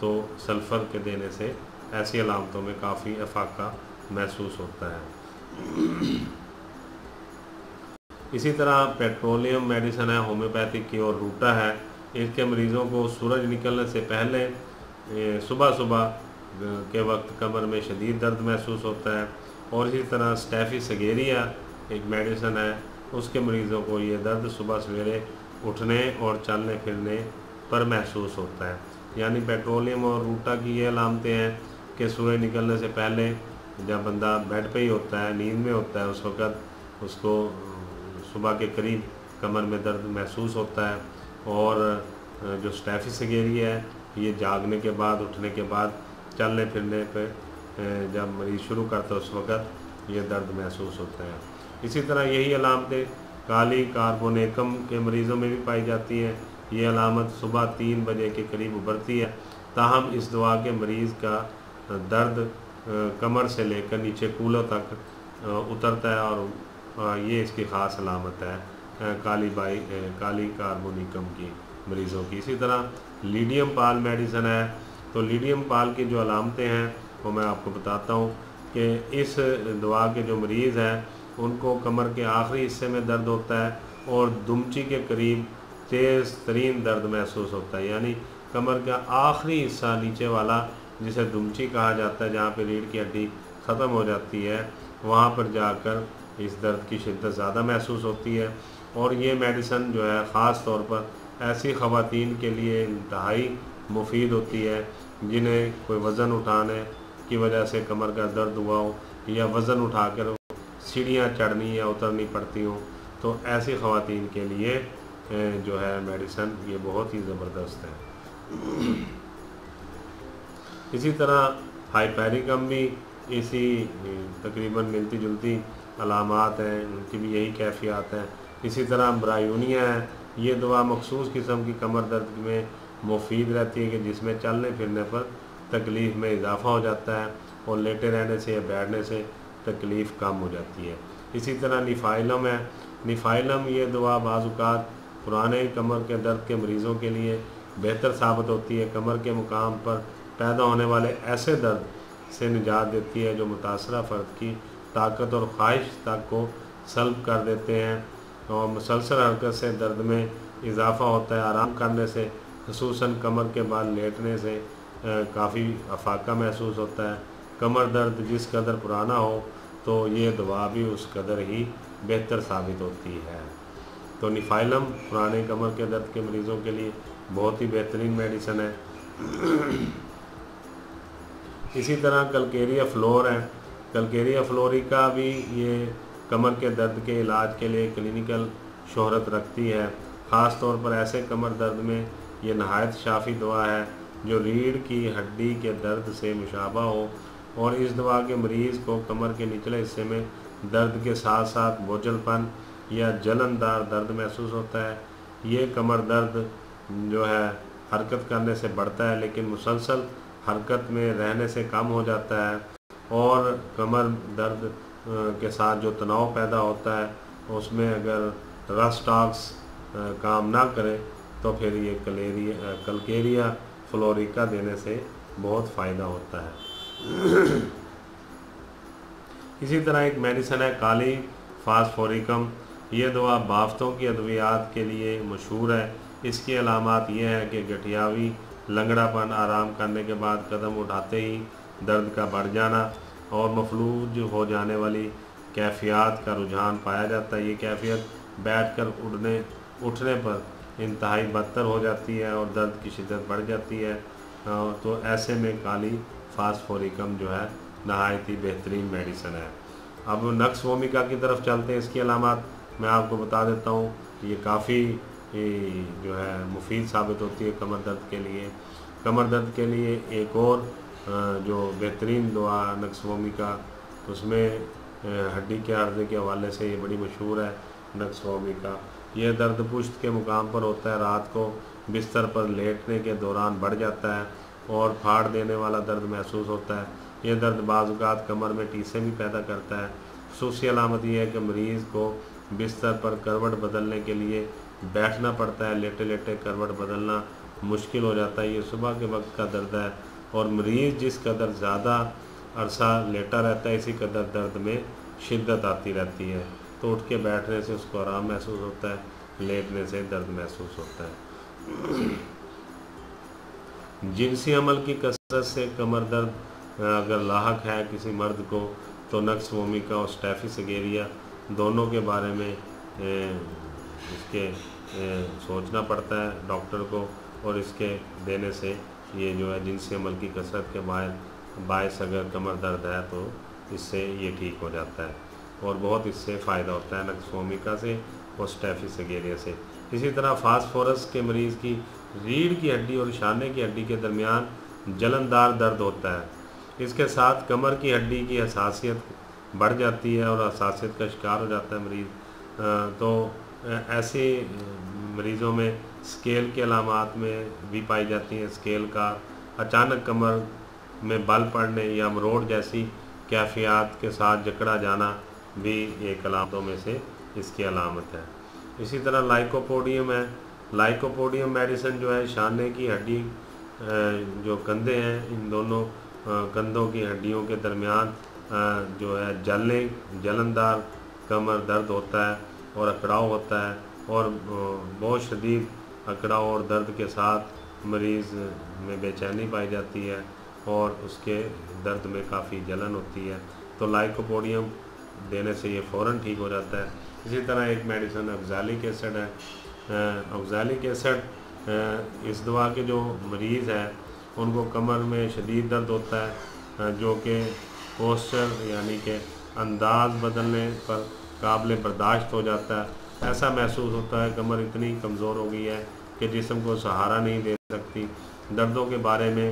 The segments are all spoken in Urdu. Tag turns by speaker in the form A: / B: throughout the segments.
A: تو سلفر کے دینے سے ایسی علامتوں میں کافی افاقہ محسوس ہوتا ہے۔ اسی طرح پیٹرولیم میڈیسن ہے ہومیوپیتھک کی اور روٹا ہے، اس کے مریضوں کو سورج نکلنے سے پہلے صبح کے وقت کمر میں شدید درد محسوس ہوتا ہے، اور اسی طرح سٹیفی سگیریا ایک میڈیسن ہے، اس کے مریضوں کو یہ درد صبح سویرے اٹھنے اور چلنے پھرنے پر محسوس ہوتا ہے۔ یعنی پیٹرولیم اور روٹا کی یہ علامتیں ہیں کہ سورج نکلنے سے پہلے جب بندہ بیڈ پہ ہی ہوتا ہے، نیند میں ہوتا ہے، اس وقت اس کو صبح کے قریب کمر میں درد محسوس ہوتا ہے، اور جو سٹیفی سگیریا ہے یہ جاگنے کے بعد، اٹھنے کے بعد چلنے پھرنے پہ جب مریض شروع کرتا ہے اس وقت یہ درد محسوس ہوتا ہے۔ اسی طرح یہی علامتیں کالی کاربونیکم کے مریضوں میں بھی پائی جاتی ہیں۔ یہ علامت صبح 3 بجے کے قریب ابھرتی ہے، تاہم اس دوا کے مریض کا درد کمر سے لے کر نیچے کولوں تک اترتا ہے، اور یہ اس کی خاص علامت ہے کالی کاربونیکم کی مریضوں کی۔ اسی طرح لیڈیم پال میڈیسن ہے، تو لیڈیم پال کی جو علامتیں ہیں وہ میں آپ کو بتاتا ہوں کہ اس دوا کے جو مریض ہیں ان کو کمر کے آخری حصے میں درد ہوتا ہے اور دمچی کے قریب تیز ترین درد محسوس ہوتا ہے۔ یعنی کمر کا آخری حصہ نیچے والا جسے دمچی کہا جاتا ہے، جہاں پہ ریڑھ کی ہڈی ختم ہو جاتی ہے، وہاں پر جا کر اس درد کی شدت زیادہ محسوس ہوتی ہے۔ اور یہ میڈیسن جو ہے خاص طور پر ایسی خواتین کے لیے انتہائی مفید ہوتی ہے جنہیں کوئی وزن اٹھانے کی وجہ سے کمر کا درد ہوا ہو، یا وزن اٹھا کر سیڑھیاں چڑھنی یا اترنی پڑتی ہوں، تو ایسی خواتین کے لیے جو ہے میڈیسن یہ بہت ہی زبردست ہے۔ اسی طرح ہائپیریکم بھی اسی تقریباً ملتی جلتی علامات ہیں، ان کی بھی یہی کیفیات ہیں۔ اسی طرح برایونیا ہے، یہ دوا مخصوص قسم کی کمر درد میں مفید رہتی ہے کہ جس میں چلنے پھرنے پر تکلیف میں اضافہ ہو جاتا ہے اور لیٹے رہنے سے یا بیٹھنے سے تکلیف کم ہو جاتی ہے۔ اسی طرح نیفائلم ہے، نیفائلم یہ دوا بعض اوقات پرانے کمر کے درد کے مریضوں کے لیے بہتر ثابت ہوتی ہے۔ کمر کے مقام پر پیدا ہونے والے ایسے درد سے نجات دیتی ہے جو متاثرہ فرد کی طاقت اور خواہش تک کو سلب کر دیتے ہیں، اور مسلسل حرکت سے درد میں اضافہ ہوتا ہے۔ آرام کرنے سے خصوصاً کمر کے بال لیٹنے سے کافی افاقہ محسوس ہوتا ہے۔ کمر درد جس قدر پرانا ہو تو یہ دوا بھی اس قدر ہی بہتر ثابت ہوتی ہے۔ تو نیفائلم پرانے کمر کے درد کے مریضوں کے لیے بہت ہی بہترین میڈیسن ہے۔ اسی طرح کلکیریا فلور ہے، کلکیریا فلوریکا بھی یہ کمر کے درد کے علاج کے لیے کلینیکل شہرت رکھتی ہے۔ خاص طور پر ایسے کمر درد میں یہ نہایت شافی دوا ہے جو ریڑھ کی ہڈی کے درد سے مشابہ ہو، اور اس دوا کے مریض کو کمر کے نچلے حصے میں درد کے ساتھ ساتھ بوجھل پن یا جلندار درد محسوس ہوتا ہے۔ یہ کمر درد جو ہے حرکت کرنے سے بڑھتا ہے لیکن مسلسل حرکت میں رہنے سے کم ہو جاتا ہے، اور کمر درد کے ساتھ جو تناؤ پیدا ہوتا ہے اس میں اگر رسٹاکس کام نہ کرے تو پھر یہ کلکیریا فلوریکا دینے سے بہت فائدہ ہوتا ہے۔ اسی طرح ایک میڈیسن ہے کالی فاسفوریکم، یہ دوا بافتوں کی ادویات کے لیے مشہور ہے۔ اس کی علامات یہ ہے کہ گٹھیاوی، لنگڑا پن، آرام کرنے کے بعد قدم اٹھاتے ہی درد کا بڑھ جانا اور مفلوج ہو جانے والی کیفیات کا رجحان پایا جاتا ہے۔ یہ کیفیت بیٹھ کر اٹھنے پر انتہائی بدتر ہو جاتی ہے اور درد کی شدت بڑھ جاتی ہے، تو ایسے میں کالی فاسفوریکم جو ہے نہایت ہی بہترین میڈیسن ہے۔ اب نقص وومیکا کی طرف چلتے ہیں۔ اس کی علامات میں آپ کو بتا دیتا ہوں، یہ کافی جو ہے مفید ثابت ہوتی ہے کمر درد کے لیے۔ کمر درد کے لیے ایک اور جو بہترین دوا نقص وومیکا، اس میں ہڈی کے عرضے کے حوالے سے یہ بڑی مشہور ہے نقص وومیکا۔ یہ درد پشت کے مقام پر ہوتا ہے، رات کو بستر پر لیٹنے کے دوران بڑھ جاتا ہے اور پھاڑ دینے والا درد محسوس ہوتا ہے۔ یہ درد بعض اوقات کمر میں ٹیسیں بھی پیدا کرتا ہے۔ خصوصی علامت یہ ہے کہ مریض کو بستر پر کروٹ بدلنے کے لیے بیٹھنا پڑتا ہے۔ لیٹے لیٹے کروٹ بدلنا مشکل ہو جاتا ہے۔ یہ صبح کے وقت کا درد ہے، اور مریض جس قدر زیادہ عرصہ لیٹا رہتا ہے اسی قدر درد میں شدت آتی رہتی ہے۔ تو اٹھ کے بیٹھنے سے اس کو آرام محسوس ہوتا ہے، لیٹنے سے درد محسوس ہوتا ہے۔ جنسی عمل کی کثرت سے کمر درد اگر لاحق ہے کسی مرد کو تو نقص وومیکا اور اسٹیفس ایگیریا دونوں کے بارے میں اس کے سوچنا پڑتا ہے ڈاکٹر کو، اور اس کے دینے سے یہ جو ہے جنسی عمل کی کثرت کے باعث اگر کمر درد ہے تو اس سے یہ ٹھیک ہو جاتا ہے، اور بہت اس سے فائدہ ہوتا ہے نقص وومیکا سے اور اسٹیفس ایگیریا سے۔ اسی طرح فاسفورس کے مریض کی ریڑھ کی ہڈی اور شانے کی ہڈی کے درمیان جلندار درد ہوتا ہے۔ اس کے ساتھ کمر کی ہڈی کی حساسیت بڑھ جاتی ہے اور حساسیت کا شکار ہو جاتا ہے مریض۔ تو ایسے مریضوں میں اسکیل کے علامات میں بھی پائی جاتی ہیں۔ اسکیل کا اچانک کمر میں بل پڑنے یا مروڑ جیسی کیفیات کے ساتھ جکڑا جانا بھی ایک علامتوں میں سے اس کی علامت ہے۔ اسی طرح لائکوپوڈیم ہے۔ لائکوپوڈیم میڈیسن جو ہے شانے کی ہڈی جو کندھے ہیں ان دونوں کندھوں کی ہڈیوں کے درمیان جو ہے جلندار کمر درد ہوتا ہے اور اکڑاؤ ہوتا ہے، اور بہت شدید اکڑاؤ اور درد کے ساتھ مریض میں بے چینی پائی جاتی ہے اور اس کے درد میں کافی جلن ہوتی ہے۔ تو لائکوپوڈیم دینے سے یہ فوراً ٹھیک ہو جاتا ہے۔ اسی طرح ایک میڈیسن آکزیلک ایسڈ ہے۔ آکزیلک ایسڈ اس دوا کے جو مریض ہیں ان کو کمر میں شدید درد ہوتا ہے جو کہ پوسچر یعنی کہ انداز بدلنے پر قابل برداشت ہو جاتا ہے۔ ایسا محسوس ہوتا ہے کمر اتنی کمزور ہو گئی ہے کہ جسم کو سہارا نہیں دے سکتی۔ دردوں کے بارے میں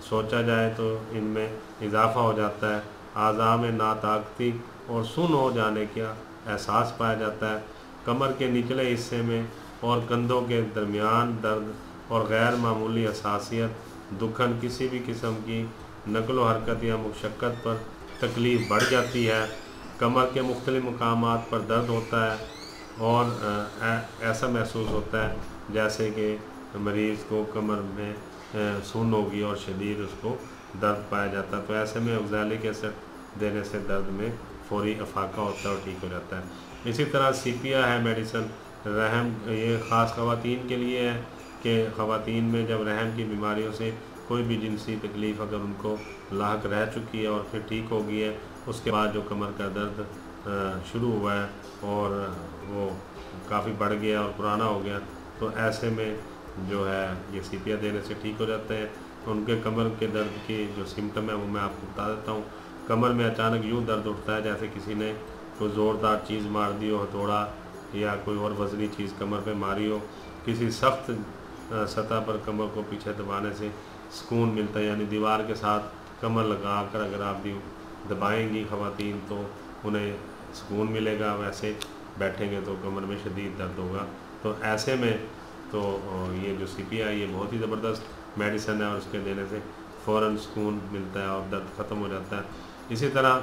A: سوچا جائے تو ان میں اضافہ ہو جاتا ہے۔ اعضاء میں ناطاقتی اور سن ہو جانے کا احساس پایا جاتا ہے۔ کمر کے نچلے حصے میں اور کندھوں کے درمیان درد اور غیر معمولی حساسیت، دکھن، کسی بھی قسم کی نقل و حرکت یا مشقت پر تکلیف بڑھ جاتی ہے۔ کمر کے مختلف مقامات پر درد ہوتا ہے اور ایسا محسوس ہوتا ہے جیسے کہ مریض کو کمر میں سن ہوگی اور شدید اس کو درد پایا جاتا ہے۔ تو ایسے میں آکزیلک ایسڈ دینے سے درد میں فوری افاقہ ہوتا ہے اور ٹھیک ہو جاتا ہے۔ اسی طرح سیپیا ہے میڈیسن رحم، یہ خاص خواتین کے لیے ہے کہ خواتین میں جب رحم کی بیماریوں سے کوئی بھی جنسی تکلیف اگر ان کو لاحق رہ چکی ہے اور پھر ٹھیک ہو گئی ہے، اس کے بعد جو کمر کا درد شروع ہوا ہے اور وہ کافی بڑھ گیا اور پرانا ہو گیا، تو ایسے میں جو ہے یہ سیپیا دینے سے ٹھیک ہو جاتے ہیں۔ ان کے کمر کے درد کی جو سمٹم ہے وہ میں آپ کو بتا دیتا ہوں۔ کمر میں اچانک یوں درد اٹھتا ہے جیسے کسی نے کوئی زوردار چیز مار دی ہو، ہتھوڑا یا کوئی اور وزنی چیز کمر پہ ماری ہو۔ کسی سخت سطح پر کمر کو پیچھے دبانے سے سکون ملتا ہے، یعنی دیوار کے ساتھ کمر لگا کر اگر آپ دبائیں گی خواتین تو انہیں سکون ملے گا، ویسے بیٹھیں گے تو کمر میں شدید درد ہوگا۔ تو ایسے میں تو یہ جو سیپیا ہے یہ بہت ہی زبردست میڈیسن ہے اور اس کے دینے سے فوراً سکون ملتا ہے اور درد ختم ہو جاتا ہے۔ اسی طرح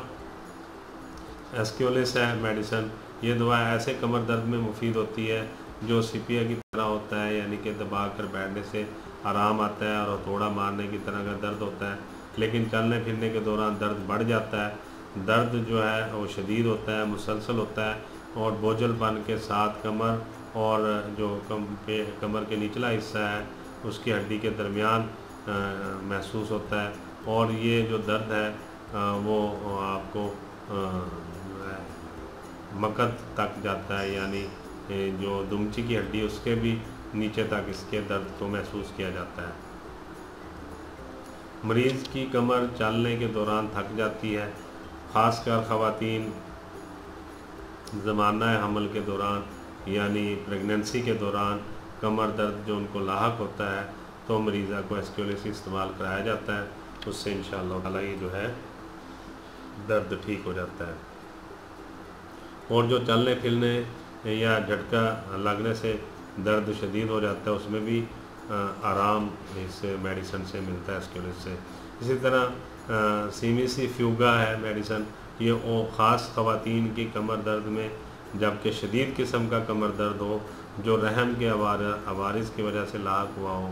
A: ایسکیولس ہے میڈیسن، یہ دوا ایسے کمر درد میں مفید ہوتی ہے جو سیپیا کی طرح ہوتا ہے، یعنی کہ دبا کر بیٹھنے سے آرام آتا ہے اور ہتھوڑا مارنے کی طرح کا درد ہوتا ہے، لیکن چلنے پھرنے کے دوران درد بڑھ جاتا ہے۔ درد جو ہے وہ شدید ہوتا ہے، مسلسل ہوتا ہے اور بوجھل پن کے ساتھ کمر اور جو کمر کے نچلا حصہ ہے اس کی ہڈی کے درمیان محسوس ہوتا ہے، اور یہ جو درد ہے وہ آپ کو مقد تک جاتا ہے، یعنی جو دمچی کی ہڈی اس کے بھی نیچے تک اس کے درد کو محسوس کیا جاتا ہے۔ مریض کی کمر چلنے کے دوران تھک جاتی ہے، خاص کر خواتین زمانہ حمل کے دوران یعنی پریگننسی کے دوران کمر درد جو ان کو لاحق ہوتا ہے تو مریضہ کو ایسکیولس استعمال کرایا جاتا ہے، اس سے انشاءاللہ تعالیٰ یہ جو ہے درد ٹھیک ہو جاتا ہے۔ اور جو چلنے پھرنے یا جھٹکا لگنے سے درد شدید ہو جاتا ہے اس میں بھی آرام اس میڈیسن سے ملتا ہے ایسکیولس سے۔ اسی طرح سیمیسی فیوگا ہے میڈیسن، یہ خاص خواتین کی کمر درد میں جبکہ شدید قسم کا کمر درد ہو جو رحم کے عوارض کی وجہ سے لاحق ہوا ہو،